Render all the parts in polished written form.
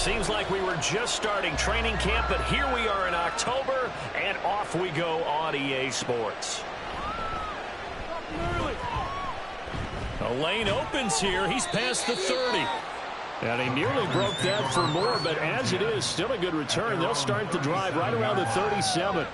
Seems like we were just starting training camp, but here we are in October, and off we go on EA Sports. A lane opens here. He's past the 30. And he nearly broke that for more, but as it is, still a good return. They'll start the drive right around the 37.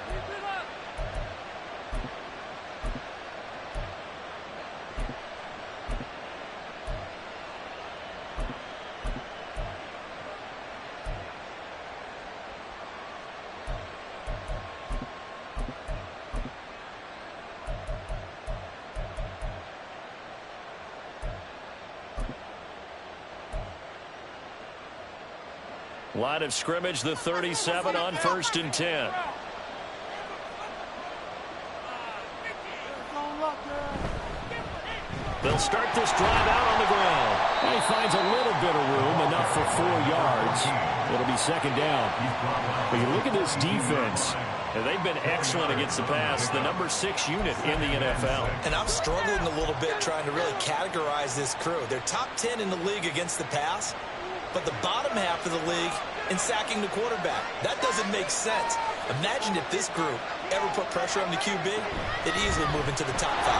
Line of scrimmage, the 37 on 1st and 10. They'll start this drive out on the ground. And he finds a little bit of room, enough for 4 yards. It'll be 2nd down. But you look at this defense, and they've been excellent against the pass, the number 6 unit in the NFL. And I'm struggling a little bit trying to really categorize this crew. They're top 10 in the league against the pass, but the bottom half of the league in sacking the quarterback. That doesn't make sense. Imagine if this group ever put pressure on the QB, they'd easily move into the top 5.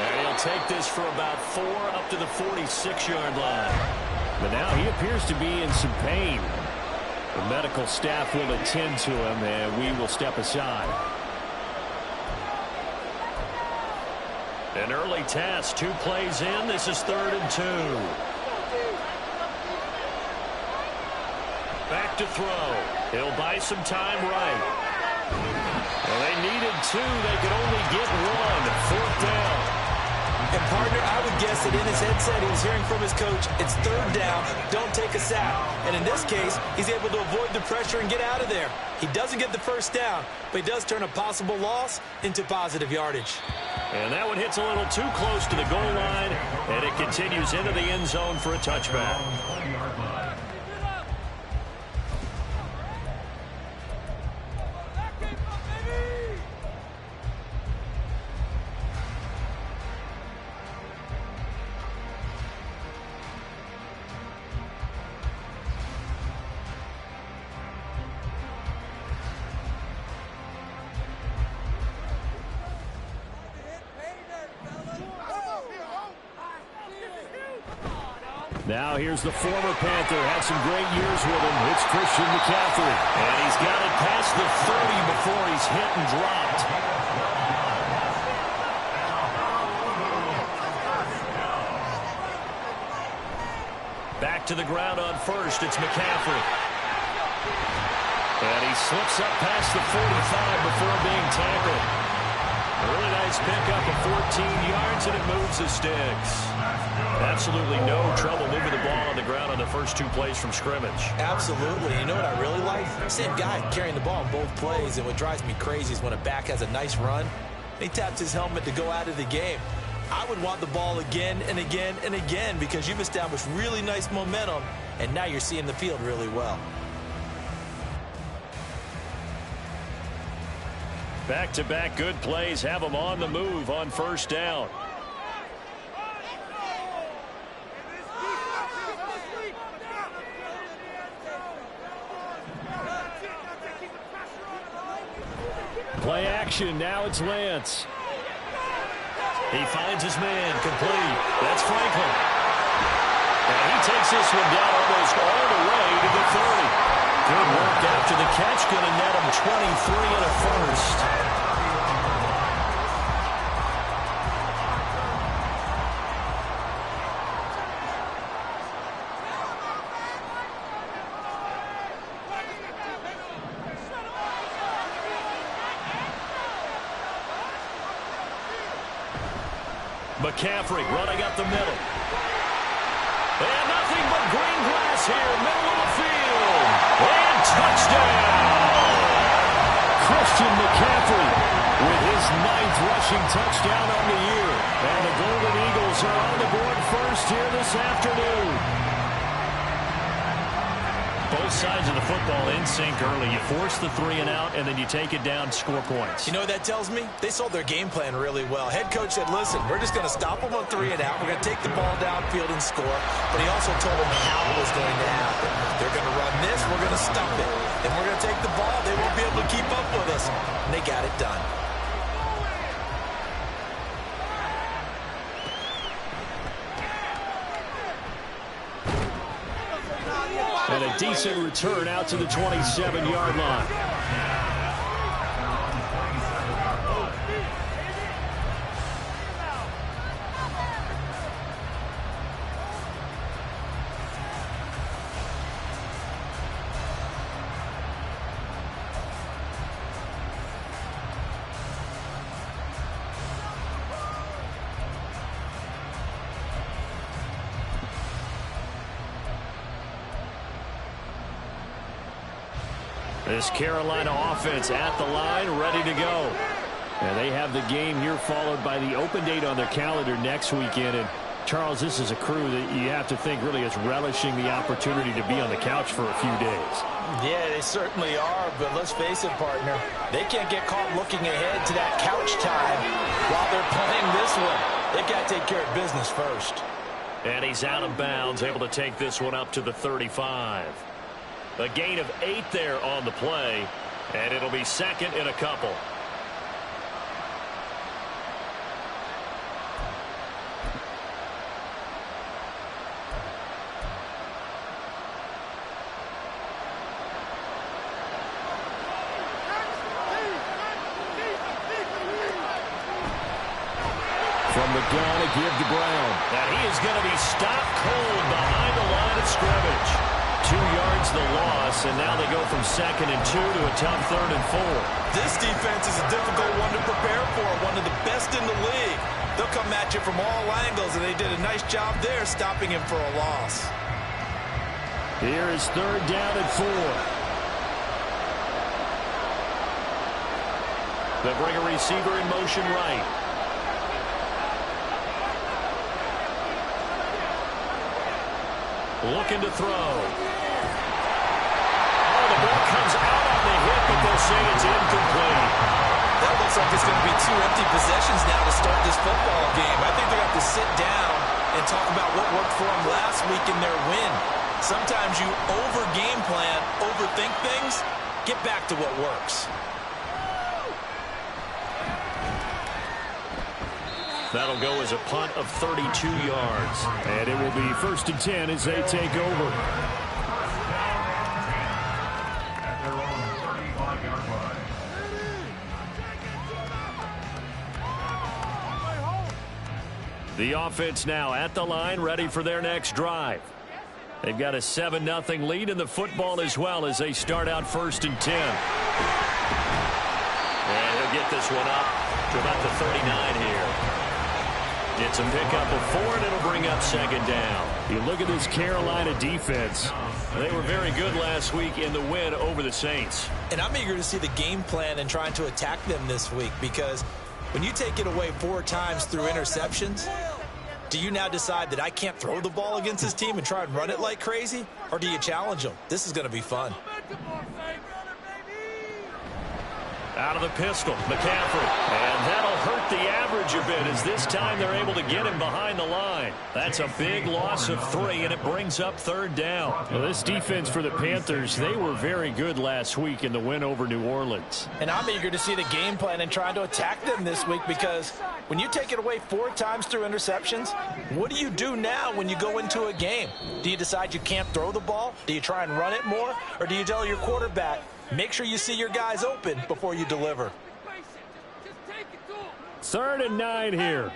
And he'll take this for about 4 up to the 46-yard line. But now he appears to be in some pain. The medical staff will attend to him, and we will step aside. An early test, 2 plays in. This is 3rd and 2. Back to throw. He'll buy some time right. Well, they needed 2. They could only get 1. 4th down. And, partner, I would guess that in his headset he was hearing from his coach, it's 3rd down, don't take a sack. And in this case, he's able to avoid the pressure and get out of there. He doesn't get the 1st down, but he does turn a possible loss into positive yardage. And that one hits a little too close to the goal line, and it continues into the end zone for a touchback. Now here's the former Panther. Had some great years with him. It's Christian McCaffrey. And he's got it past the 30 before he's hit and dropped. Back to the ground on 1st. It's McCaffrey. And he slips up past the 45 before being tackled. A really nice pickup of 14 yards, and it moves the sticks. Absolutely no trouble moving the ball on the ground on the first 2 plays from scrimmage. Absolutely. You know what I really like? Same guy carrying the ball in both plays, and what drives me crazy is when a back has a nice run, he taps his helmet to go out of the game. I would want the ball again and again and again because you've established really nice momentum, and now you're seeing the field really well. Back-to-back good plays have them on the move on 1st down. Play action. Now it's Lance. He finds his man. Complete. That's Franklin. And he takes this one down almost all the way to the 30. Good work after the catch. Going to net him 23 and a 1st. McCaffrey running up the middle. And nothing but green grass here, middle of the field. And touchdown! Christian McCaffrey with his 9th rushing touchdown on the year. And the Golden Eagles are on the board first here this afternoon. both sides of the football in sync early. You force the 3 and out, and then you take it down, score points. You know what that tells me? They sold their game plan really well. Head coach said, listen, we're just going to stop them on 3 and out. We're going to take the ball downfield and score. But he also told them how it was going to happen. They're going to run this. We're going to stop it. Then we're going to take the ball. They won't be able to keep up with us. And they got it done. And a decent return out to the 27-yard line. This Carolina offense at the line, ready to go. And they have the game here followed by the open date on their calendar next weekend. And Charles, this is a crew that you have to think really is relishing the opportunity to be on the couch for a few days. Yeah, they certainly are, but let's face it, partner. They can't get caught looking ahead to that couch time while they're playing this one. They've got to take care of business first. And he's out of bounds, able to take this one up to the 35. A gain of 8 there on the play, and it'll be second and a couple. From the gun, a give to Brown. And he is going to be stopped cold behind the line of scrimmage. 2 yards the loss, and now they go from 2nd and 2 to a tough 3rd and 4. This defense is a difficult one to prepare for, one of the best in the league. They'll come at you from all angles, and they did a nice job there stopping him for a loss. Here is 3rd down and 4. They'll bring a receiver in motion right. Looking to throw. The ball comes out on the hit, but they'll say it's incomplete. That looks like it's going to be 2 empty possessions now to start this football game. I think they're going to have to sit down and talk about what worked for them last week in their win. Sometimes you over-game plan, overthink things, get back to what works. That'll go as a punt of 32 yards. And it will be 1st and 10 as they take over. The offense now at the line, ready for their next drive. They've got a 7-0 lead in the football as well as they start out 1st and 10. And he'll get this one up to about the 39 here. Gets a pickup of 4, and it'll bring up 2nd down. You look at this Carolina defense. They were very good last week in the win over the Saints. And I'm eager to see the game plan and trying to attack them this week, because when you take it away 4 times through interceptions, do you now decide that I can't throw the ball against this team and try and run it like crazy? Or do you challenge them? This is going to be fun. Out of the pistol, McCaffrey. And that'll hurt the average a bit as this time they're able to get him behind the line. That's a big loss of 3, and it brings up 3rd down. Well, this defense for the Panthers, they were very good last week in the win over New Orleans. And I'm eager to see the game plan and trying to attack them this week, because when you take it away 4 times through interceptions, what do you do now when you go into a game? Do you decide you can't throw the ball? Do you try and run it more? Or do you tell your quarterback, make sure you see your guys open before you deliver? 3rd and 9 here.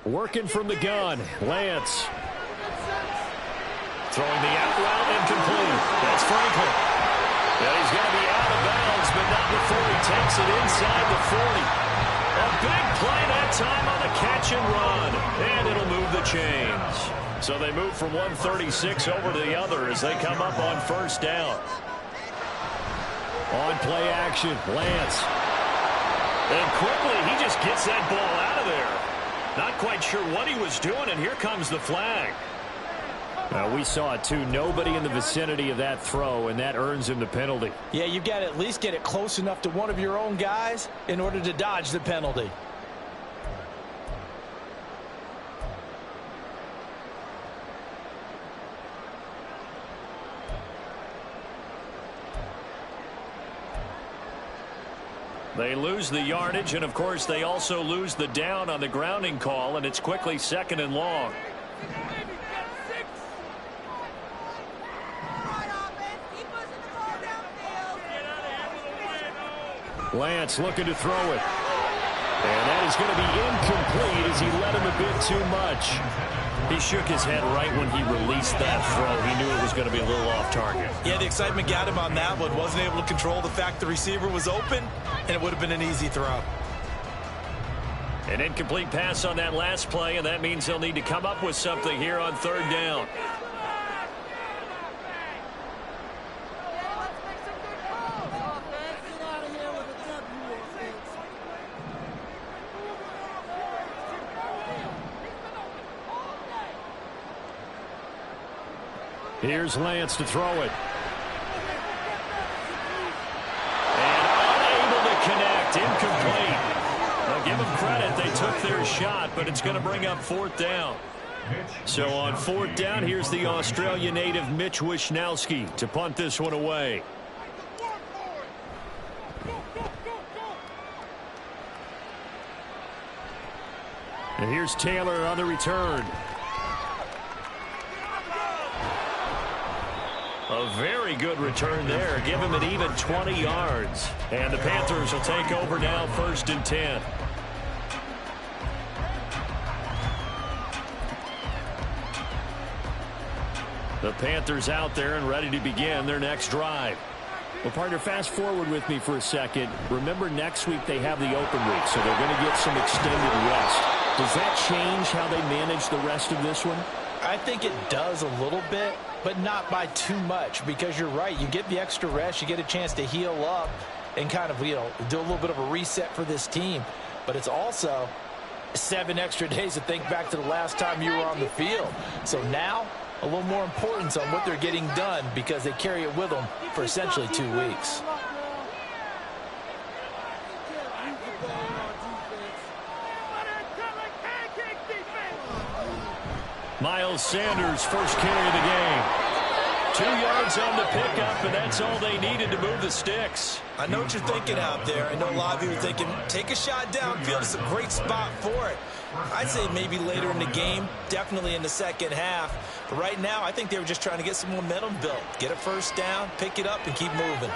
Working from the gun, Lance. Throwing the out route, incomplete. That's Franklin. And he's going to be out of bounds, but not before he takes it inside the 40. A big play that time on the catch and run. And it'll move the chains. So they move from 136 over to the other as they come up on first down. On play action, Lance. And quickly, he just gets that ball out of there. Not quite sure what he was doing, and here comes the flag. We saw it, too. Nobody in the vicinity of that throw, and that earns him the penalty. Yeah, you've got to at least get it close enough to one of your own guys in order to dodge the penalty. They lose the yardage, and, of course, they also lose the down on the grounding call, and it's quickly second and long. Lance looking to throw it. And that is going to be incomplete as he let him a bit too much. He shook his head right when he released that throw. He knew it was going to be a little off target. Yeah, the excitement got him on that one. Wasn't able to control the fact the receiver was open, and it would have been an easy throw. An incomplete pass on that last play, and that means they'll need to come up with something here on third down. Here's Lance to throw it. And unable to connect. Incomplete. Now give them credit. They took their shot, but it's going to bring up fourth down. So on fourth down, here's the Australia native Mitch Wishnowski to punt this one away. And here's Taylor on the return. A very good return there. Give him an even 20 yards. And the Panthers will take over now, 1st and 10. The Panthers out there and ready to begin their next drive. Well, partner, fast forward with me for a second. Remember, next week they have the open week, so they're going to get some extended rest. Does that change how they manage the rest of this one? I think it does a little bit, but not by too much, because you're right. You get the extra rest. You get a chance to heal up and kind of, do a little bit of a reset for this team. But it's also 7 extra days to think back to the last time you were on the field. So now, a little more importance on what they're getting done because they carry it with them for essentially 2 weeks. Miles Sanders, first carry of the game. 2 yards on the pickup, and that's all they needed to move the sticks. I know what you're thinking out there. I know a lot of you are thinking, take a shot downfield. It's a great spot for it. I'd say maybe later in the game, definitely in the second half. But right now, I think they were just trying to get some momentum built. Get a first down, pick it up, and keep moving.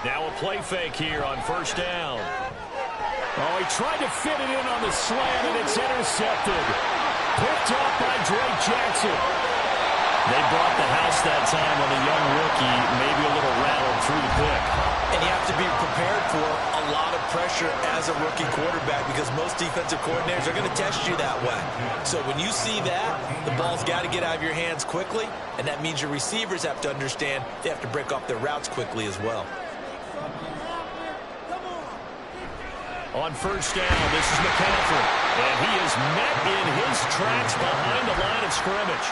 Now a play fake here on first down. Oh, he tried to fit it in on the slant, and it's intercepted. Picked up by Drake Jackson. They brought the house that time on a young rookie, maybe a little rattled through the pick. And you have to be prepared for a lot of pressure as a rookie quarterback because most defensive coordinators are going to test you that way. So when you see that, the ball's got to get out of your hands quickly, and that means your receivers have to understand they have to break off their routes quickly as well. On first down, this is McCaffrey. And he is met in his tracks behind the line of scrimmage.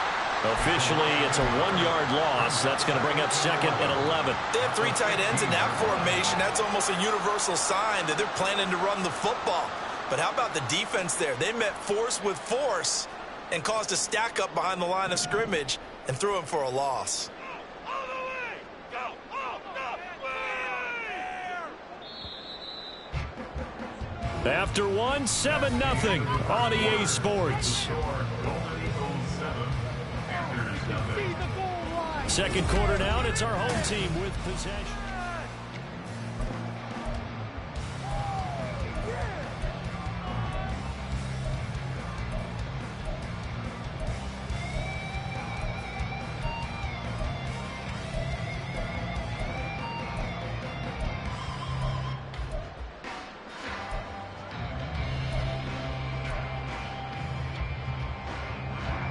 Officially, it's a 1-yard loss. That's going to bring up 2nd and 11. They have 3 tight ends in that formation. That's almost a universal sign that they're planning to run the football. But how about the defense there? They met force with force and caused a stack up behind the line of scrimmage and threw him for a loss. After 1, 7-0 on EA Sports. Second quarter now, and it's our home team with possession.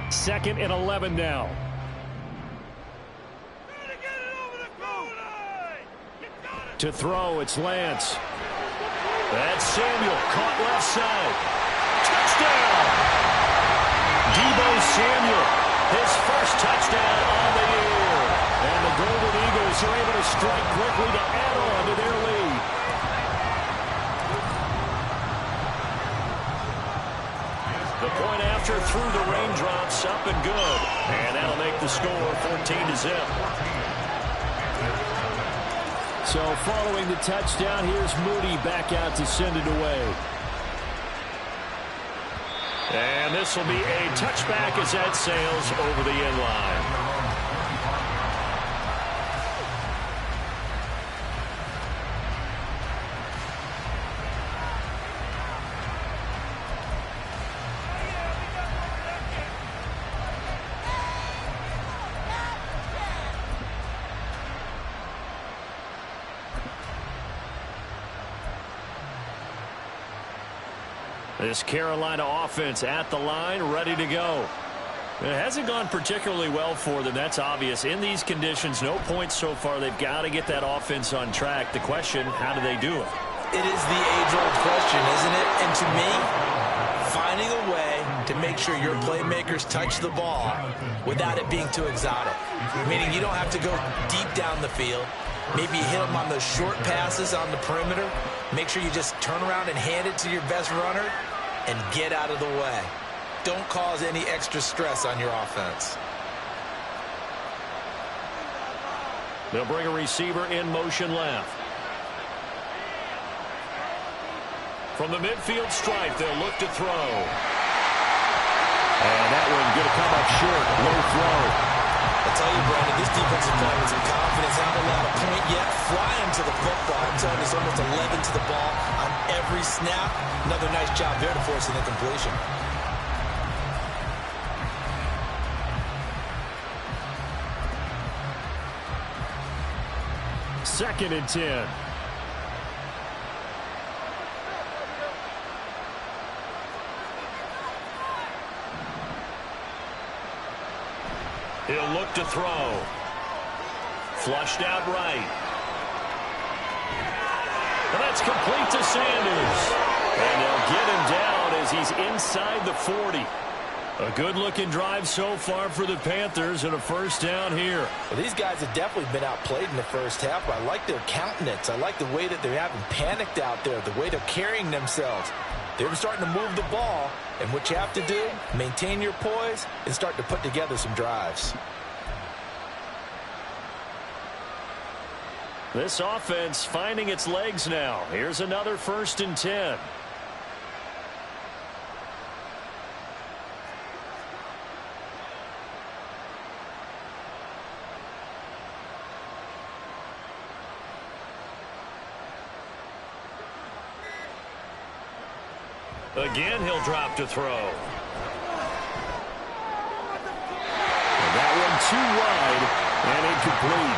Second and 11 now. To throw, it's Lance. That's Samuel, caught left side. Touchdown! Deebo Samuel, his first touchdown on the year. And the Golden Eagles are able to strike quickly to add on to their lead. The point after through the raindrops, up and good. And that'll make the score 14-0. So following the touchdown, here's Moody back out to send it away. And this will be a touchback as that sails over the end line. This Carolina offense at the line, ready to go. It hasn't gone particularly well for them, that's obvious. In these conditions, no points so far. They've got to get that offense on track. The question, how do they do it? It is the age-old question, isn't it? And to me, finding a way to make sure your playmakers touch the ball without it being too exotic. Meaning you don't have to go deep down the field. Maybe you hit them on those short passes on the perimeter. Make sure you just turn around and hand it to your best runner and get out of the way. Don't cause any extra stress on your offense. They'll bring a receiver in motion left. From the midfield stripe, they'll look to throw. And that one going to come up short. Low throw. I tell you, Brandon, this defense is playing with some confidence. Haven't allowed a point yet. Flying to the football. I'm telling you, it's almost 11 to the ball on every snap. Another nice job there to force an incompletion. Second and 10. He'll look to throw. Flushed out right. And that's complete to Sanders. And they'll get him down as he's inside the 40. A good-looking drive so far for the Panthers and a first down here. Well, these guys have definitely been outplayed in the first half, but I like their countenance. I like the way that they haven't panicked out there, the way they're carrying themselves. They're starting to move the ball, and what you have to do, maintain your poise and start to put together some drives. This offense finding its legs now. Here's another first and 10. Again, he'll drop to throw. And that one too wide and incomplete.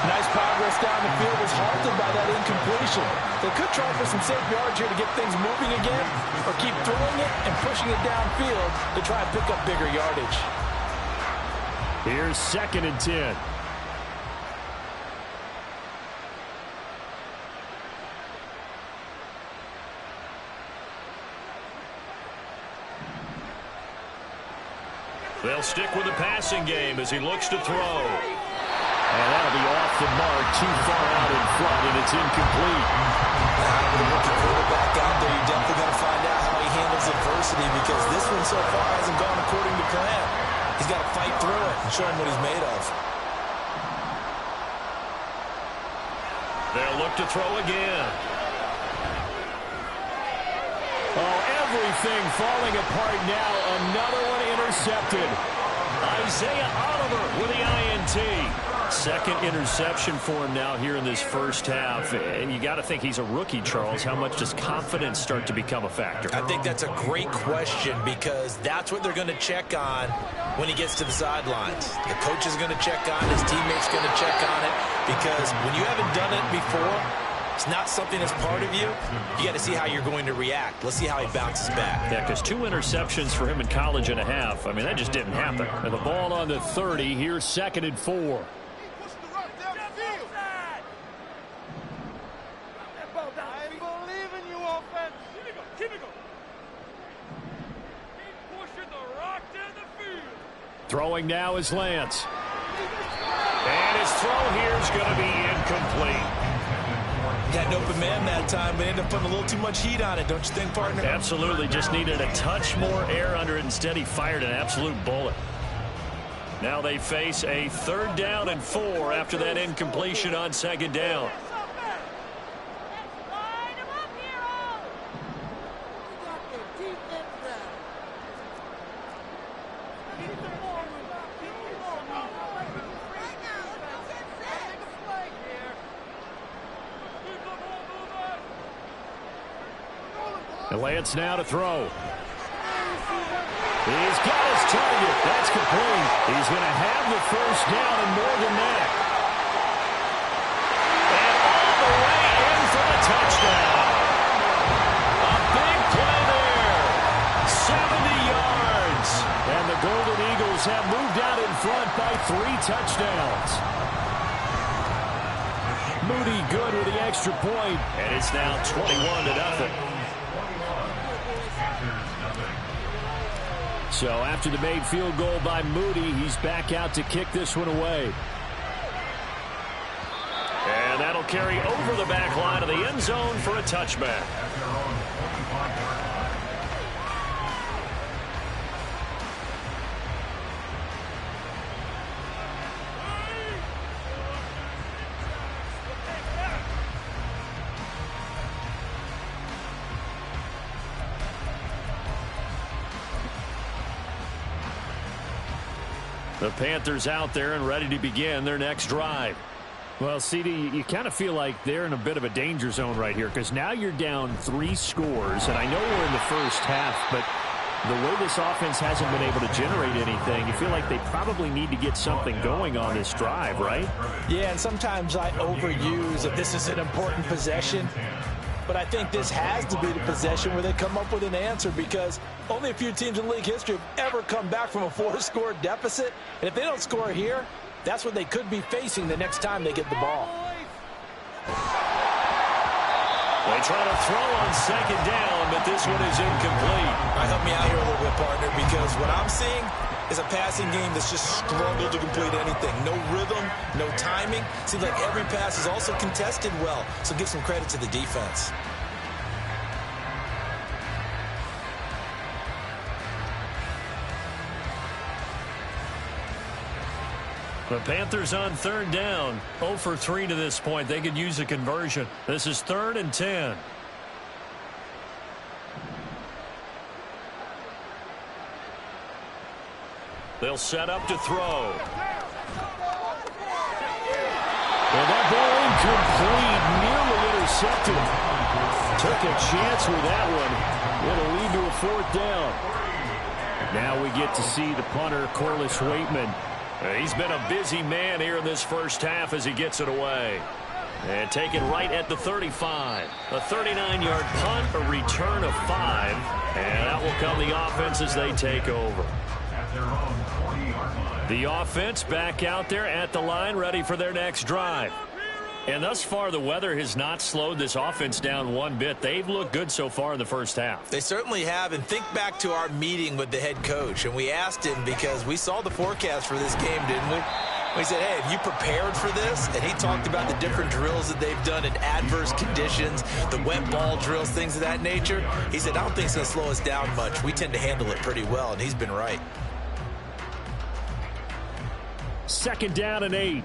Nice progress down the field was halted by that incompletion. They could try for some safe yards here to get things moving again, or keep throwing it and pushing it downfield to try and pick up bigger yardage. Here's second and 10. They'll stick with the passing game as he looks to throw. And that'll be off the mark, too far out in front, and it's incomplete. Now, with a rookie quarterback out there, you're definitely going to find out how he handles adversity, because this one so far hasn't gone according to plan. He's got to fight through it and show him what he's made of. They'll look to throw again. Oh, everything falling apart now. Another one intercepted. I Isaiah Oliver with the INT. Second interception for him now here in this first half. And you got to think he's a rookie, Charles. How much does confidence start to become a factor? I think that's a great question because that's what they're going to check on when he gets to the sidelines. The coach is going to check on it. His teammates going to check on it because when you haven't done it before, it's not something that's part of you. You got to see how you're going to react. Let's see how he bounces back. Yeah, because 2 interceptions for him in college and a half. I mean, that just didn't happen. And the ball on the 30. Here's 2nd and 4. Throwing now is Lance. And his throw here is going to be incomplete. Had an open man that time, but ended up putting a little too much heat on it, don't you think, partner? Absolutely. Just needed a touch more air under it. Instead, he fired an absolute bullet. Now they face a 3rd down and 4 after that incompletion on 2nd down. And Lance now to throw. He's got his target. That's complete. He's going to have the 1st down and more than that. And all the way in for the touchdown. A big play there. 70 yards. And the Golden Eagles have moved out in front by 3 touchdowns. Moody good with the extra point. And it's now 21-0. So after the made field goal by Moody, he's back out to kick this one away. And that'll carry over the back line of the end zone for a touchback. The Panthers out there and ready to begin their next drive. Well, CD, you kind of feel like they're in a bit of a danger zone right here because now you're down 3 scores, and I know we're in the first half, but the way this offense hasn't been able to generate anything, you feel like they probably need to get something going on this drive, right? Yeah, and sometimes I overuse that this is an important possession. But I think this has to be the possession where they come up with an answer because only a few teams in league history have ever come back from a 4-score deficit. And if they don't score here, that's what they could be facing the next time they get the ball. They try to throw on 2nd down, but this one is incomplete. Help me out here a little bit, partner, because what I'm seeing is a passing game that's just struggled to complete anything. No rhythm, no timing. Seems like every pass is also contested well, so give some credit to the defense. The Panthers on 3rd down. 0 for 3 to this point. They could use a conversion. This is 3rd and 10. They'll set up to throw. And that ball incomplete, nearly intercepted. Took a chance with that one. It'll lead to a 4th down. Now we get to see the punter, Corliss Waitman. He's been a busy man here in this first half as he gets it away. And taken right at the 35. A 39-yard punt, a return of 5. And that will come the offense as they take over. The offense back out there at the line, ready for their next drive. And thus far, the weather has not slowed this offense down one bit. They've looked good so far in the first half. They certainly have. And think back to our meeting with the head coach. And we asked him because we saw the forecast for this game, didn't we? We said, hey, have you prepared for this? And he talked about the different drills that they've done in adverse conditions, the wet ball drills, things of that nature. He said, I don't think it's going to slow us down much. We tend to handle it pretty well, and he's been right. 2nd down and 8.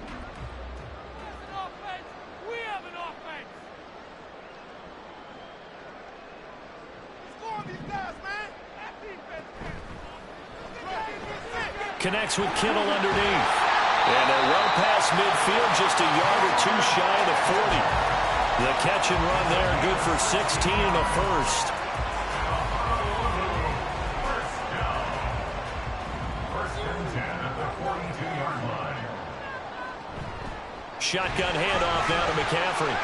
Connects with Kittle underneath. And they're well past midfield, just a yard or two shy of the 40. The catch and run there, good for 16 in the first. Shotgun handoff now to McCaffrey.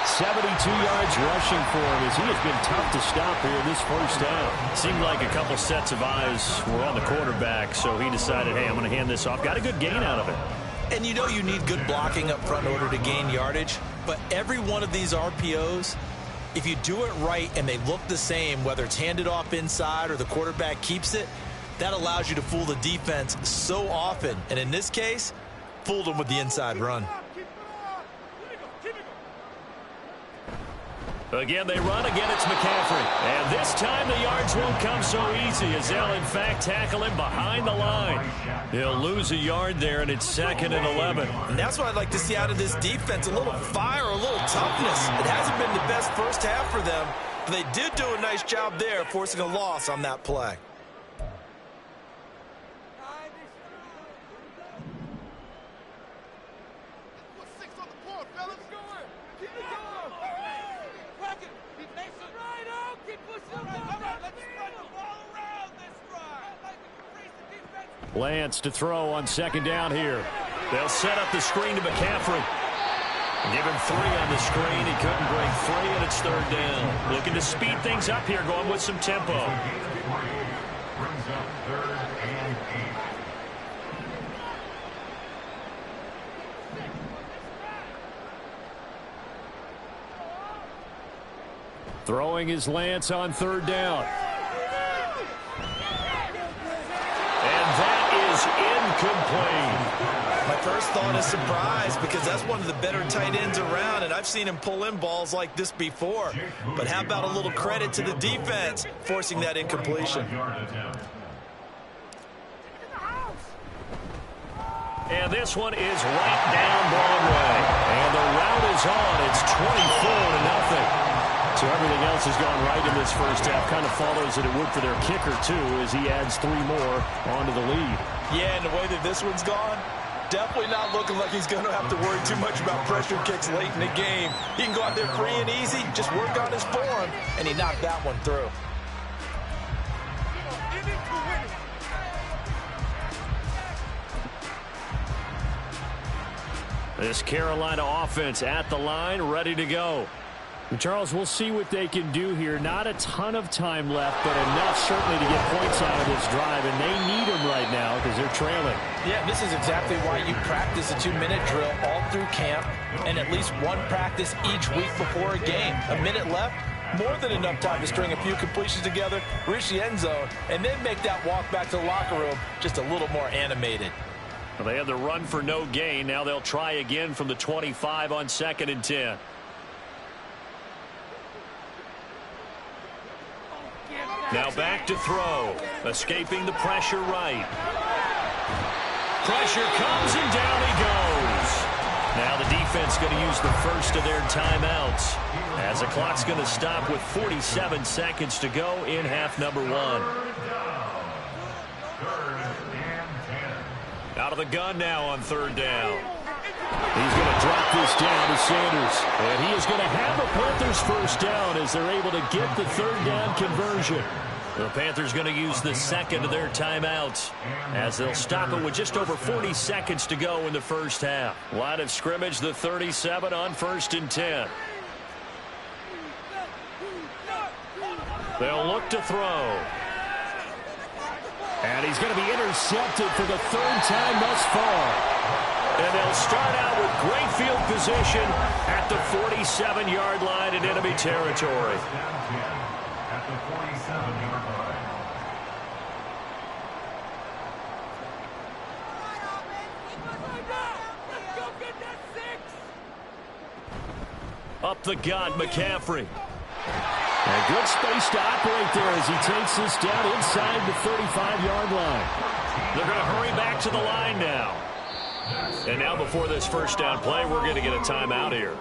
72 yards rushing for him as he has been tough to stop here in this first half. Seemed like a couple sets of eyes were on the quarterback, so he decided, hey, I'm going to hand this off. Got a good gain out of it. And you know you need good blocking up front in order to gain yardage, but every one of these RPOs, if you do it right and they look the same, whether it's handed off inside or the quarterback keeps it, that allows you to fool the defense so often. And in this case, fooled them with the inside run. Again, they run. Again, it's McCaffrey. And this time the yards won't come so easy as they'll, in fact, tackle him behind the line. He'll lose a yard there, and it's 2nd and 11. And that's what I'd like to see out of this defense, a little fire, a little toughness. It hasn't been the best first half for them, but they did do a nice job there, forcing a loss on that play. Lance to throw on 2nd down here. They'll set up the screen to McCaffrey. Give him 3 on the screen. He couldn't break 3, and it's 3rd down. Looking to speed things up here, going with some tempo. Throwing his Lance on 3rd down. Incomplete. My first thought is surprise because that's one of the better tight ends around, and I've seen him pull in balls like this before. But how about a little credit to the defense forcing that incompletion? And this one is right down Broadway. And the route is on. It's 24-0. So everything else has gone right in this first half. Kind of follows that it would for their kicker, too, as he adds 3 more onto the lead. Yeah, and the way that this one's gone, definitely not looking like he's going to have to worry too much about pressure kicks late in the game. He can go out there free and easy, just work on his form, and he knocked that one through. This Carolina offense at the line, ready to go. And Charles, we'll see what they can do here. Not a ton of time left, but enough certainly to get points out of this drive, and they need them right now because they're trailing. Yeah, this is exactly why you practice a 2-minute drill all through camp and at least one practice each week before a game. A minute left, more than enough time to string a few completions together, reach the end zone, and then make that walk back to the locker room just a little more animated. Well, they had the run for no gain. Now they'll try again from the 25 on 2nd and 10. Now back to throw. Escaping the pressure right. Pressure comes and down he goes. Now the defense going to use the first of their timeouts as the clock's going to stop with 47 seconds to go in half number 1. Out of the gun now on 3rd down. He's going to drop this down to Sanders. And he is going to have the Panthers first down as they're able to get the 3rd down conversion. The Panthers going to use the 2nd of their timeouts as they'll stop it with just over 40 seconds to go in the first half. Line of scrimmage, the 37 on 1st and 10. They'll look to throw. And he's going to be intercepted for the 3rd time thus far. And they'll start out with great field position at the 47-yard line in enemy territory. Up the gut, McCaffrey. And good space to operate there as he takes this down inside the 35-yard line. They're going to hurry back to the line now. And now before this first down play, we're going to get a timeout here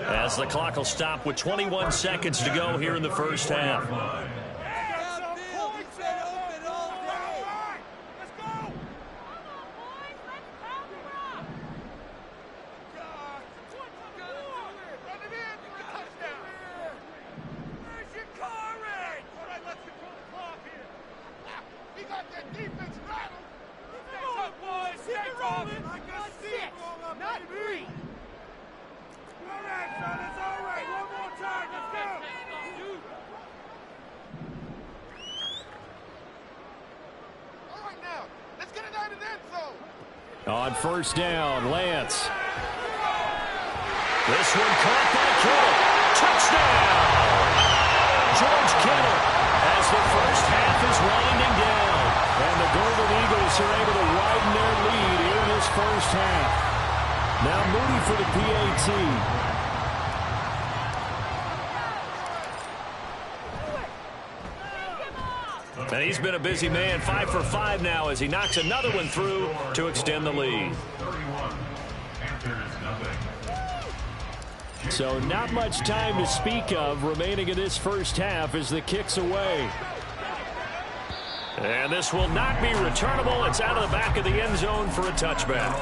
as the clock will stop with 21 seconds to go here in the first half. On first down, Lance. This one caught by Kittle. Touchdown! George Kittle as the first half is winding down. And the Golden Eagles are able to widen their lead here in this first half. Now Moody for the PAT. And he's been a busy man, 5 for 5 now as he knocks another one through to extend the lead. So not much time to speak of remaining in this first half as the kick's away. And this will not be returnable. It's out of the back of the end zone for a touchback.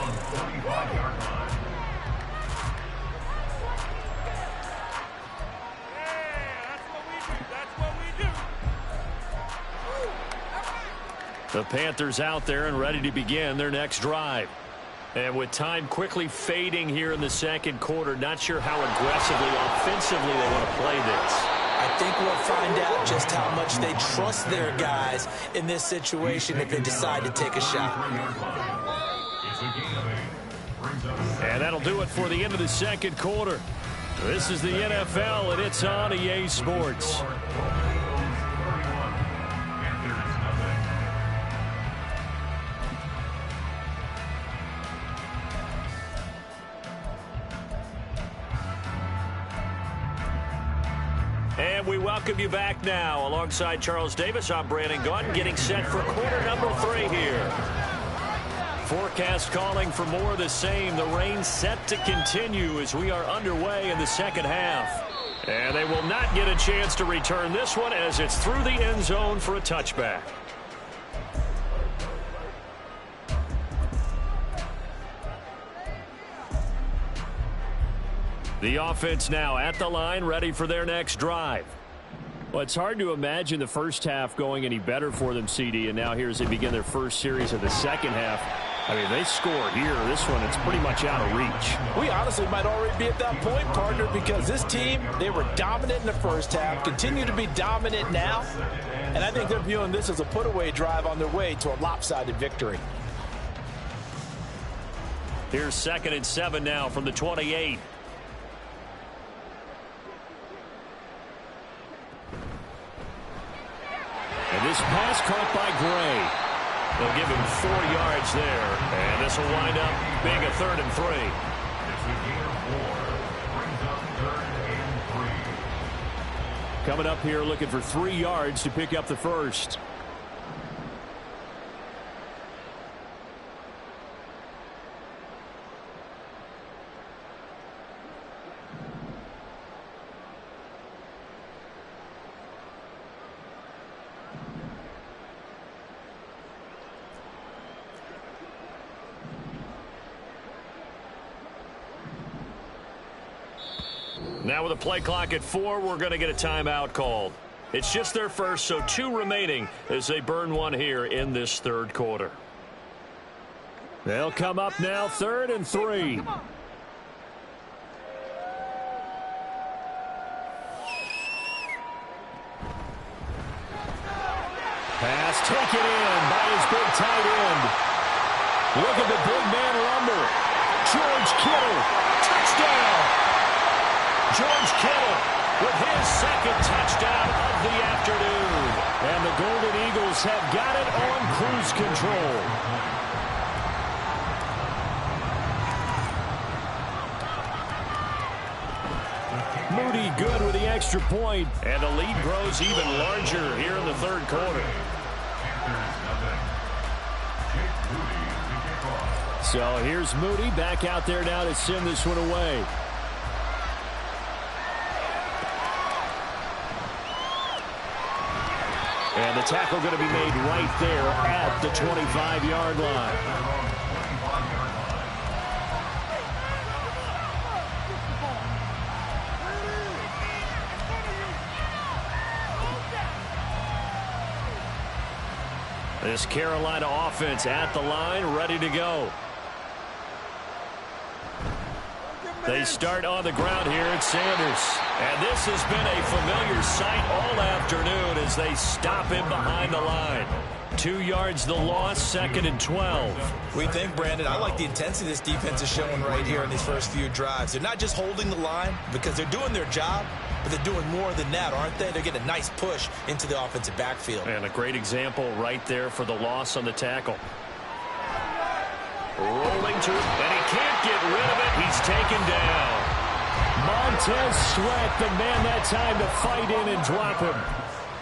The Panthers out there and ready to begin their next drive. And with time quickly fading here in the second quarter, not sure how aggressively, offensively they want to play this. I think we'll find out just how much they trust their guys in this situation if they decide to take a shot. And that'll do it for the end of the second quarter. This is the NFL, and it's on EA Sports. And we welcome you back now. Alongside Charles Davis, I'm Brandon Gunn, getting set for quarter number 3 here. Forecast calling for more of the same. The rain set to continue as we are underway in the second half. And they will not get a chance to return this one as it's through the end zone for a touchback. The offense now at the line, ready for their next drive. Well, it's hard to imagine the first half going any better for them, CD, and now here as they begin their first series of the second half. I mean, they score here. This one, it's pretty much out of reach. We honestly might already be at that point, partner, because this team, they were dominant in the first half, continue to be dominant now, and I think they're viewing this as a put-away drive on their way to a lopsided victory. Here's 2nd and 7 now from the 28. And this pass caught by Gray. They'll give him 4 yards there. And this will wind up being a 3rd and 3. Coming up here looking for 3 yards to pick up the first. Now with a play clock at 4, we're going to get a timeout called. It's just their first, so 2 remaining as they burn one here in this third quarter. They'll come up now, 3rd and 3. Pass taken in by his big tight end. Look at the big man rumble. George Kittle, touchdown. George Kittle with his 2nd touchdown of the afternoon. And the Golden Eagles have got it on cruise control. Moody good with the extra point. And the lead grows even larger here in the third quarter. So here's Moody back out there now to send this one away. And the tackle going to be made right there at the 25-yard line. This Carolina offense at the line, ready to go. They start on the ground here at Sanders. And this has been a familiar sight all afternoon as they stop him behind the line. 2 yards the loss, 2nd and 12. We think, Brandon, I like the intensity this defense is showing right here in these first few drives. They're not just holding the line because they're doing their job, but they're doing more than that, aren't they? They're getting a nice push into the offensive backfield. And a great example right there for the loss on the tackle. Rolling to, and he can't get rid of it. He's taken down. Montez Sweat, the man that time to fight in and drop him.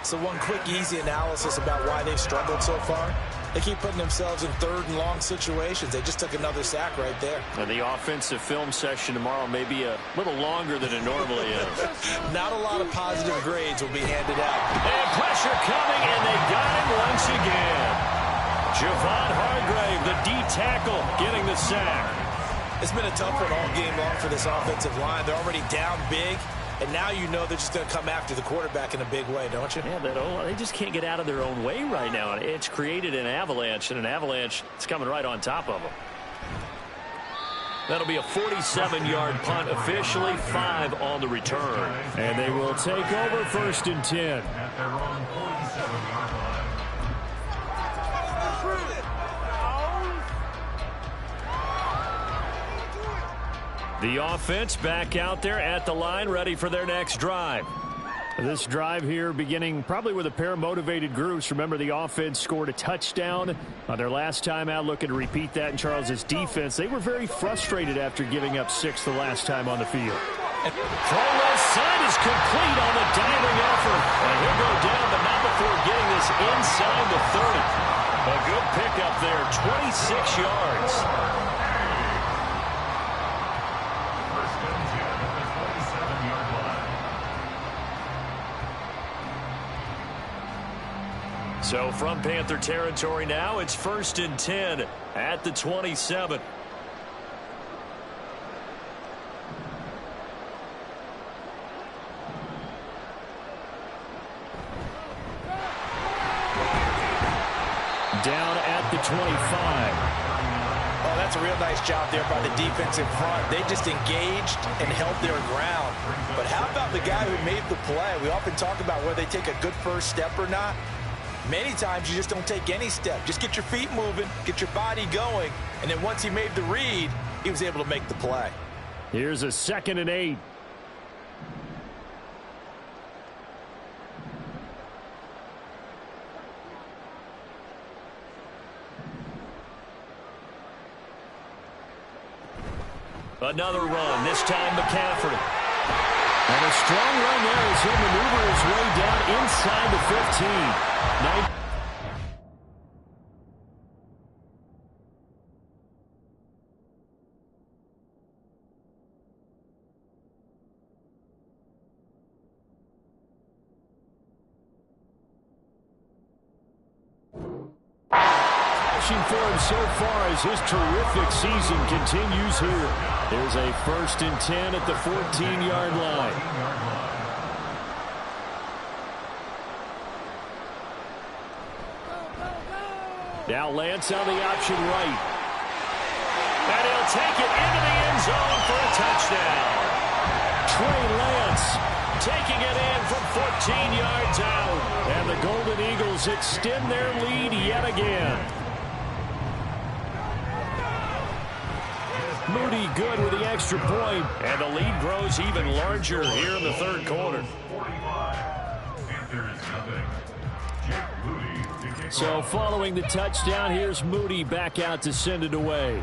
So one quick, easy analysis about why they've struggled so far. They keep putting themselves in 3rd and long situations. They just took another sack right there. And the offensive film session tomorrow may be a little longer than it normally is. Not a lot of positive grades will be handed out. And pressure coming, and they got him once again. Javon Hargrave, the D tackle, getting the sack. It's been a tough one all game long for this offensive line. They're already down big. And now you know they're just going to come after the quarterback in a big way, don't you? Yeah, they just can't get out of their own way right now. It's created an avalanche, and an avalanche is coming right on top of them. That'll be a 47-yard punt, officially 5 on the return. And they will take over 1st and 10. The offense back out there at the line, ready for their next drive. This drive here beginning probably with a pair of motivated groups. Remember, the offense scored a touchdown on their last time out, looking to repeat that in Charles's defense. They were very frustrated after giving up 6 the last time on the field. Throw left side is complete on the diving effort. And he'll go down, but not before getting this inside the 30. A good pickup there, 26 yards. So from Panther territory now, it's 1st and 10 at the 27. Down at the 25. Oh, that's a real nice job there by the defense in front. They just engaged and held their ground. But how about the guy who made the play? We often talk about whether they take a good first step or not. Many times you just don't take any step. Just get your feet moving, get your body going, and then once he made the read, he was able to make the play. Here's a 2nd and 8. Another run, this time McCaffrey. And a strong run there as he'll maneuver his way down inside the 15. For him so far as his terrific season continues here. There's a 1st and 10 at the 14-yard line. Now Lance on the option right. And he'll take it into the end zone for a touchdown. Trey Lance taking it in from 14 yards out. And the Golden Eagles extend their lead yet again. Moody good with the extra point, and the lead grows even larger here in the 3rd quarter. So following the touchdown, here's Moody back out to send it away.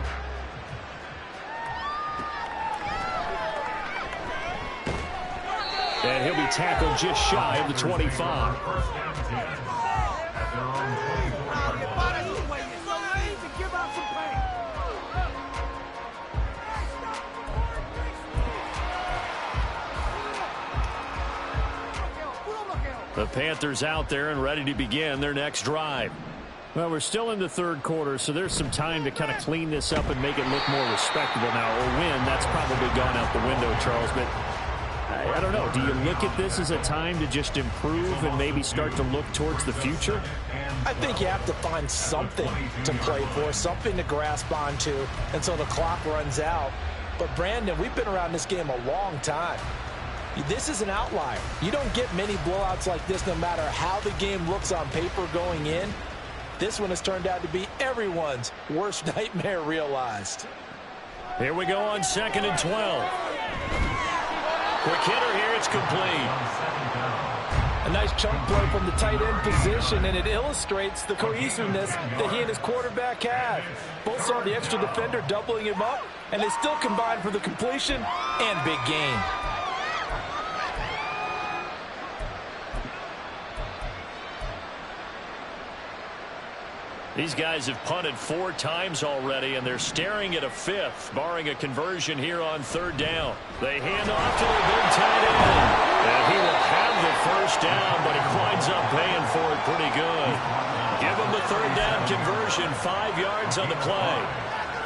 And he'll be tackled just shy of the 25. The Panthers out there and ready to begin their next drive. Well, we're still in the 3rd quarter, so there's some time to kind of clean this up and make it look more respectable now. Or win, that's probably gone out the window, Charles. But I don't know. Do you look at this as a time to just improve and maybe start to look towards the future? I think you have to find something to play for, something to grasp onto until the clock runs out. But, Brandon, we've been around this game a long time. This is an outlier. You don't get many blowouts like this no matter how the game looks on paper going in. This one has turned out to be everyone's worst nightmare realized. Here we go on 2nd and 12. Quick hitter here. It's complete. A nice chunk play from the tight end position, and it illustrates the cohesiveness that he and his quarterback have. Both saw the extra defender doubling him up, and they still combined for the completion and big gain. These guys have punted 4 times already, and they're staring at a 5th, barring a conversion here on 3rd down. They hand off to their big tight end. And he will have the 1st down, but he winds up paying for it pretty good. Give him the 3rd down conversion, 5 yards on the play.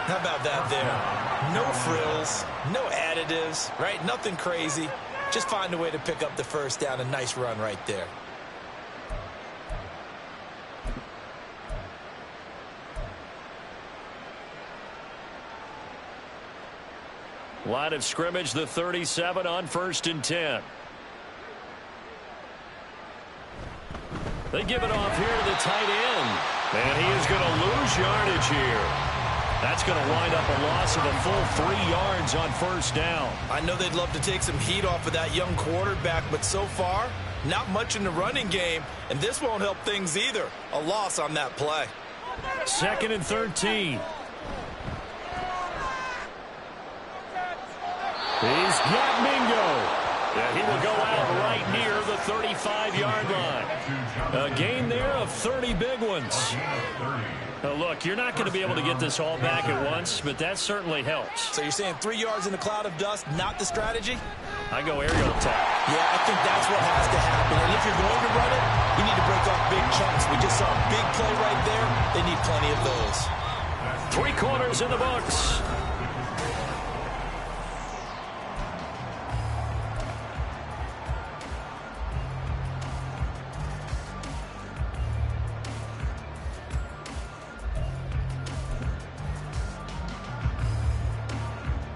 How about that there? No frills, no additives, right? Nothing crazy. Just find a way to pick up the 1st down. A nice run right there. Line of scrimmage, the 37 on 1st and 10. They give it off here to the tight end. And he is going to lose yardage here. That's going to wind up a loss of a full 3 yards on 1st down. I know they'd love to take some heat off of that young quarterback, but so far, not much in the running game, and this won't help things either. A loss on that play. 2nd and 13. He's got Mingo. Yeah, he will go out right near the 35-yard line. A gain there of 30 big ones. Now look, you're not going to be able to get this all back at once, but that certainly helps. So you're saying 3 yards in a cloud of dust, not the strategy? I go aerial attack. Yeah, I think that's what has to happen. And if you're going to run it, you need to break off big chunks. We just saw a big play right there. They need plenty of those. 3 quarters in the books.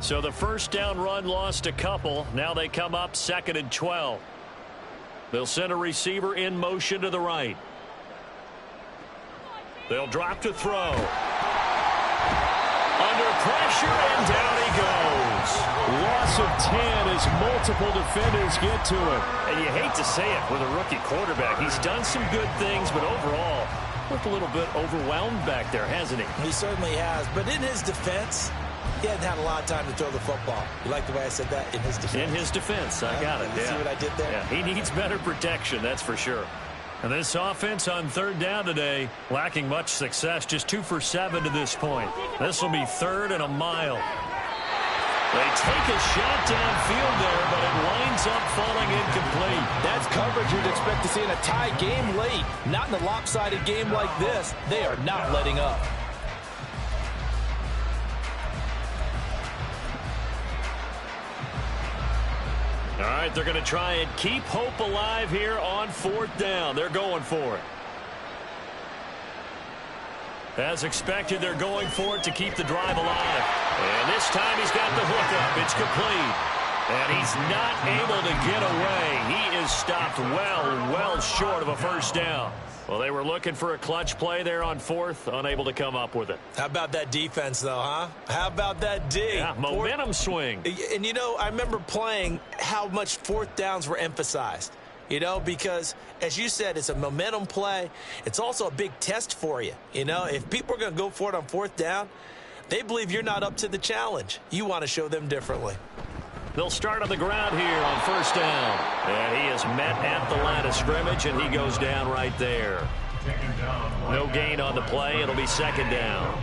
So the 1st down run lost a couple. Now they come up 2nd and 12. They'll send a receiver in motion to the right. They'll drop to throw. Under pressure, and down he goes. Loss of 10 as multiple defenders get to him. And you hate to say it with a rookie quarterback. He's done some good things, but overall, looked a little bit overwhelmed back there, hasn't he? He certainly has. But in his defense, he hadn't had a lot of time to throw the football. You like the way I said that? In his defense. In his defense. I got it. You see what I did there? Yeah, he needs better protection, that's for sure. And this offense on 3rd down today, lacking much success, just 2 for 7 to this point. This will be 3rd and a mile. They take a shot downfield there, but it winds up falling incomplete. That's coverage you'd expect to see in a tie game late. Not in a lopsided game like this. They are not letting up. All right, they're going to try and keep hope alive here on 4th down. They're going for it. As expected, they're going for it to keep the drive alive. And this time he's got the hookup. It's complete. And he's not able to get away. He is stopped well short of a 1st down. Well, they were looking for a clutch play there on 4th, unable to come up with it. How about that defense, though, huh? How about that D? Yeah, momentum swing. And, you know, I remember playing how much 4th downs were emphasized. You know, because, as you said, it's a momentum play. It's also a big test for you. You know, if people are going to go for it on 4th down, they believe you're not up to the challenge. You want to show them differently. They'll start on the ground here on 1st down. And he is met at the line of scrimmage, and he goes down right there. No gain on the play. It'll be 2nd down.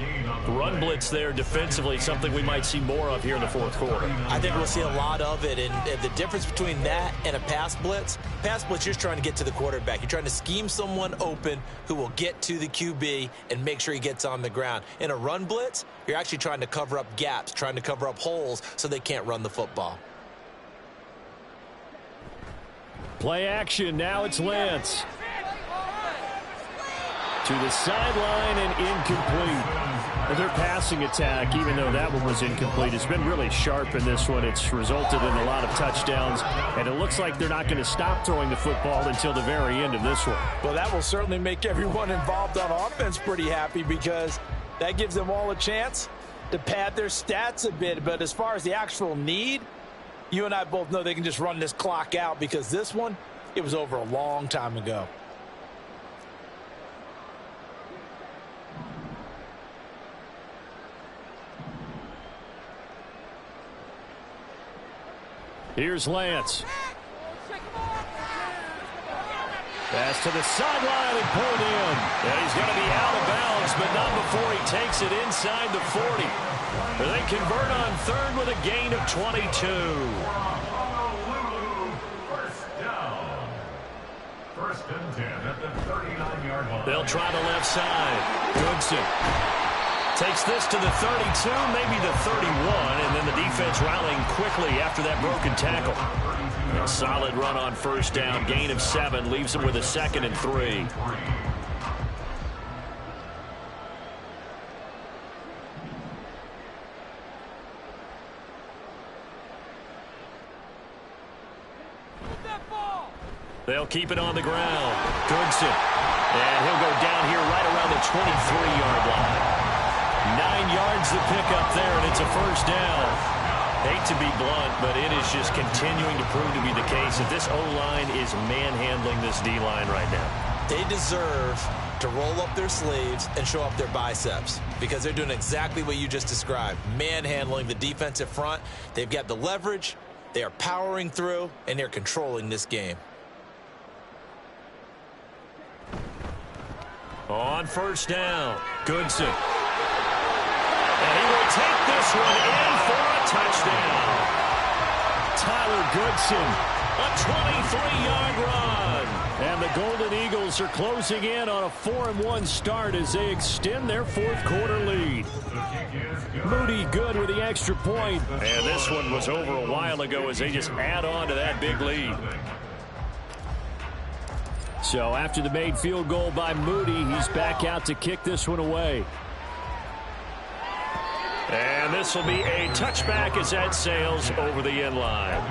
Run blitz there defensively, something we might see more of here in the 4th quarter. I think we'll see a lot of it, and the difference between that and a pass blitz, you're just trying to get to the quarterback. You're trying to scheme someone open who will get to the QB and make sure he gets on the ground. In a run blitz, you're actually trying to cover up gaps, trying to cover up holes so they can't run the football. Play action. Now it's Lance. To the sideline and incomplete. Well, their passing attack, even though that one was incomplete, has been really sharp in this one. It's resulted in a lot of touchdowns, and it looks like they're not going to stop throwing the football until the very end of this one. Well, that will certainly make everyone involved on offense pretty happy because that gives them all a chance to pad their stats a bit. But as far as the actual need, you and I both know they can just run this clock out because this one, it was over a long time ago. Here's Lance. Pass to the sideline and pulled in. And he's going to be out of bounds, but not before he takes it inside the 40. They convert on third with a gain of 22. First and 10 at the 39-yard line. They'll try the left side. Goodson takes this to the 32, maybe the 31, and then the defense rallying quickly after that broken tackle. A solid run on first down, gain of 7, leaves him with a 2nd and 3. They'll keep it on the ground. Goodson. And he'll go down here right around the 23-yard line. 9 yards to pick up there, and it's a first down. Hate to be blunt, but it is just continuing to prove to be the case that this O-line is manhandling this D-line right now. They deserve to roll up their sleeves and show up their biceps because they're doing exactly what you just described, manhandling the defensive front. They've got the leverage, they are powering through, and they're controlling this game. On first down, Goodson. And he will take this one in for a touchdown. Tyler Goodson, a 23-yard run. And the Golden Eagles are closing in on a 4-1 start as they extend their fourth quarter lead. Moody good with the extra point. And this one was over a while ago as they just add on to that big lead. So after the made field goal by Moody, he's back out to kick this one away. And this will be a touchback as that sails over the end line.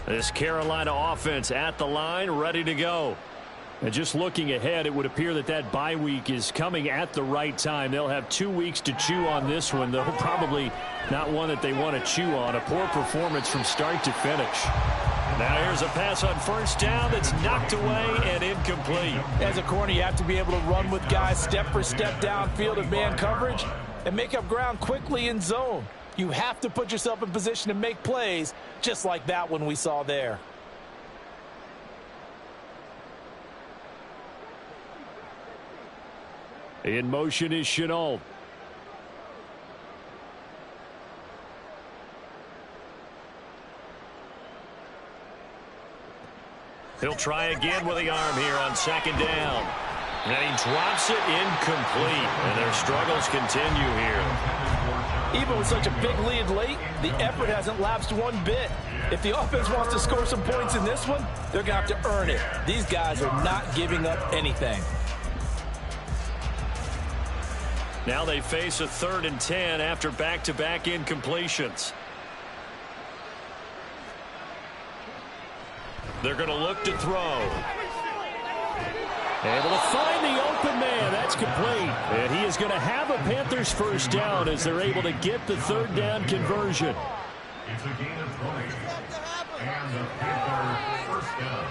This Carolina offense at the line, ready to go. And just looking ahead, it would appear that that bye week is coming at the right time. They'll have 2 weeks to chew on this one, though probably not one that they want to chew on. A poor performance from start to finish. Now here's a pass on first down that's knocked away and incomplete. As a corner, you have to be able to run with guys step for step downfield of man coverage and make up ground quickly in zone. You have to put yourself in position to make plays just like that one we saw there. In motion is Chenault. He'll try again with the arm here on second down. And he drops it incomplete. And their struggles continue here. Even with such a big lead late, the effort hasn't lapsed one bit. If the offense wants to score some points in this one, they're going to have to earn it. These guys are not giving up anything. Now they face a 3rd and 10 after back-to-back incompletions. They're going to look to throw. Able to find the open man. That's complete. And he is going to have a Panthers first down as they're able to get the 3rd down conversion. It's a gain of 20. And the Panthers first down.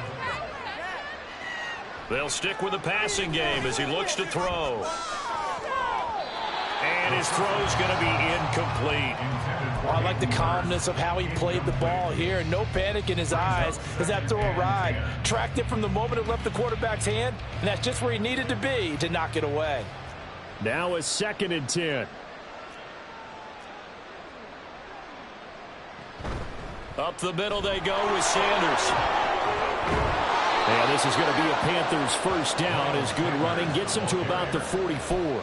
They'll stick with the passing game as he looks to throw. And his throw's going to be incomplete. Well, I like the calmness of how he played the ball here. No panic in his eyes as that throw arrived. Tracked it from the moment it left the quarterback's hand, and that's just where he needed to be to knock it away. Now a 2nd and 10. Up the middle they go with Sanders. And this is going to be a Panthers first down as good running gets them to about the 44.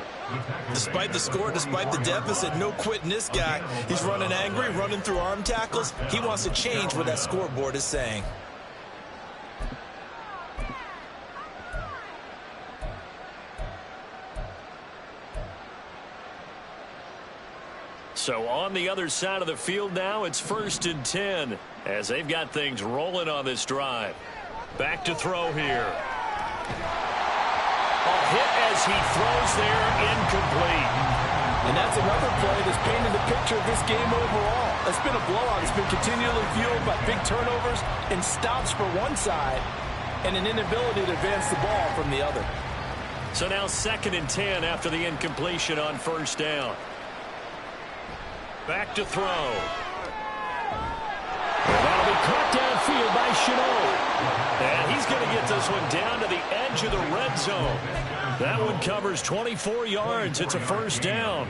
Despite the score, despite the deficit, no quitting this guy. He's running angry, running through arm tackles. He wants to change what that scoreboard is saying. So on the other side of the field now, it's 1st and 10 as they've got things rolling on this drive. Back to throw here. A hit as he throws there, incomplete. And that's another play that's painted the picture of this game overall. It's been a blowout. It's been continually fueled by big turnovers and stops for one side and an inability to advance the ball from the other. So now 2nd and 10 after the incompletion on 1st down. Back to throw. That'll be caught downfield by Chenault. And he's going to get this one down to the edge of the red zone. That one covers 24 yards. It's a 1st down.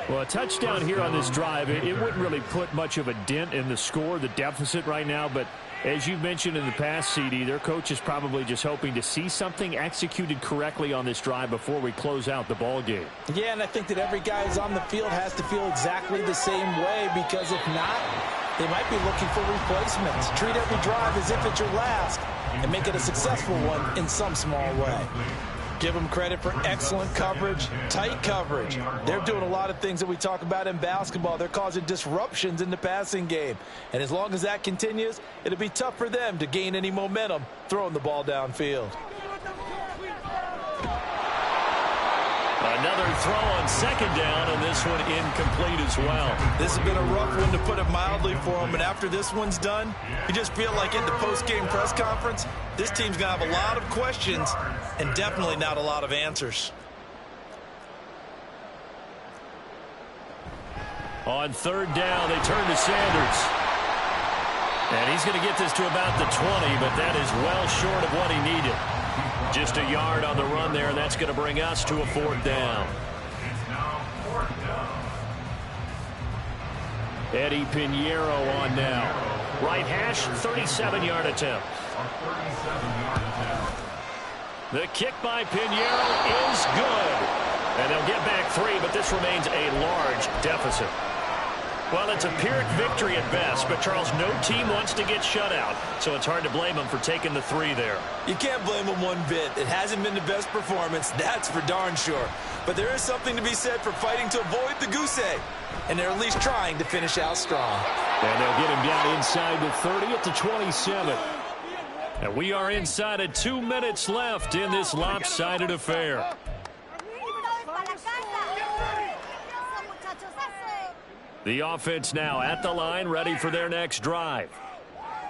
Well, a touchdown here on this drive, it wouldn't really put much of a dent in the score, the deficit right now. But as you mentioned in the past, CD, their coach is probably just hoping to see something executed correctly on this drive before we close out the ball game. Yeah, and I think that every guy who's on the field has to feel exactly the same way, because if not, they might be looking for replacements. Treat every drive as if it's your last and make it a successful one in some small way. Give them credit for excellent coverage, tight coverage. They're doing a lot of things that we talk about in basketball. They're causing disruptions in the passing game. And as long as that continues, it'll be tough for them to gain any momentum throwing the ball downfield. Another throw on 2nd down, and this one incomplete as well. This has been a rough one, to put it mildly, for him. And after this one's done, you just feel like in the post-game press conference, this team's going to have a lot of questions and definitely not a lot of answers. On 3rd down, they turn to Sanders. And he's going to get this to about the 20, but that is well short of what he needed. Just a yard on the run there, and that's going to bring us to a 4th down. Eddie Pinheiro on now. Right hash, 37-yard attempt. The kick by Pinheiro is good. And they'll get back 3, but this remains a large deficit. Well, it's a Pyrrhic victory at best, but, Charles, no team wants to get shut out, so it's hard to blame them for taking the 3 there. You can't blame them one bit. It hasn't been the best performance, that's for darn sure. But there is something to be said for fighting to avoid the goose egg, and they're at least trying to finish out strong. And they'll get him down inside the 30 at the 27. And we are inside of 2 minutes left in this lopsided affair. The offense now at the line, ready for their next drive.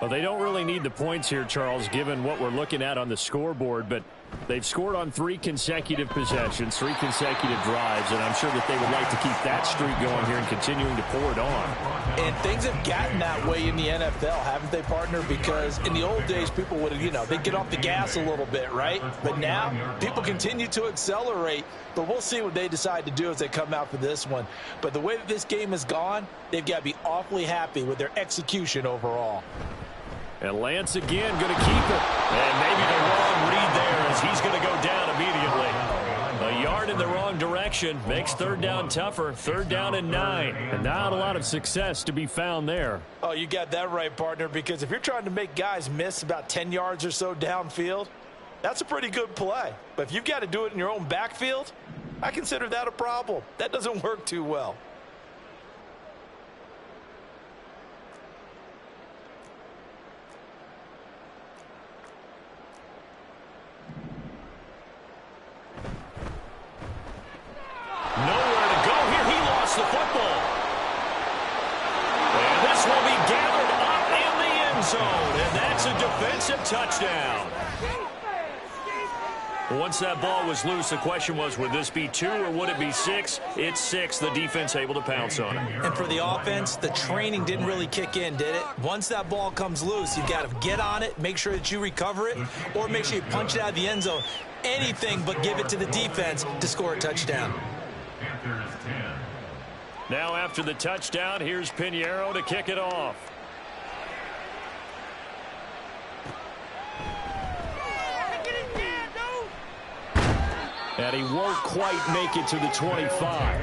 Well, they don't really need the points here, Charles, given what we're looking at on the scoreboard, but they've scored on 3 consecutive possessions, 3 consecutive drives, and I'm sure that they would like to keep that streak going here and continuing to pour it on. And things have gotten that way in the NFL, haven't they, partner? Because in the old days, people would, they'd get off the gas a little bit, right? But now, people continue to accelerate, but we'll see what they decide to do as they come out for this one. But the way that this game has gone, they've got to be awfully happy with their execution overall. And Lance again going to keep it. And maybe the wrong read there as he's going to go down immediately. A yard in the wrong direction makes 3rd down tougher. 3rd down and 9. And not a lot of success to be found there. Oh, you got that right, partner, because if you're trying to make guys miss about 10 yards or so downfield, that's a pretty good play. But if you've got to do it in your own backfield, I consider that a problem. That doesn't work too well. Nowhere to go here. He lost the football. And this will be gathered up in the end zone. And that's a defensive touchdown. Once that ball was loose, the question was, would this be 2 or would it be 6? It's 6. The defense able to pounce on it. And for the offense, the training didn't really kick in, did it? Once that ball comes loose, you've got to get on it, make sure that you recover it, or make sure you punch it out of the end zone. Anything but give it to the defense to score a touchdown. Now after the touchdown, here's Pinheiro to kick it off. And he won't quite make it to the 25.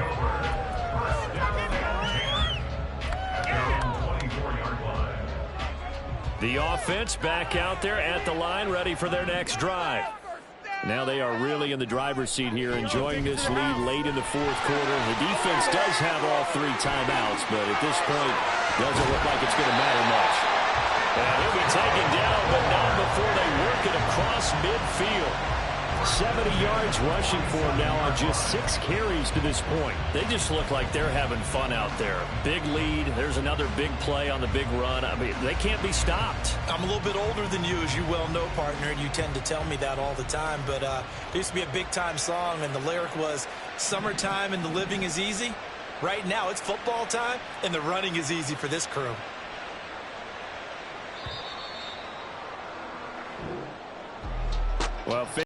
The offense back out there at the line, ready for their next drive. Now they are really in the driver's seat here, enjoying this lead late in the fourth quarter. The defense does have all 3 timeouts, but at this point, doesn't look like it's going to matter much. And he'll be taken down, but not before they work it across midfield. 70 yards rushing for him now on just 6 carries to this point. They just look like they're having fun out there. Big lead. There's another big play on the big run. I mean, they can't be stopped. I'm a little bit older than you, as you well know, partner, and you tend to tell me that all the time. But there used to be a big-time song, and the lyric was, "Summertime and the living is easy." Right now, it's football time, and the running is easy for this crew. Well,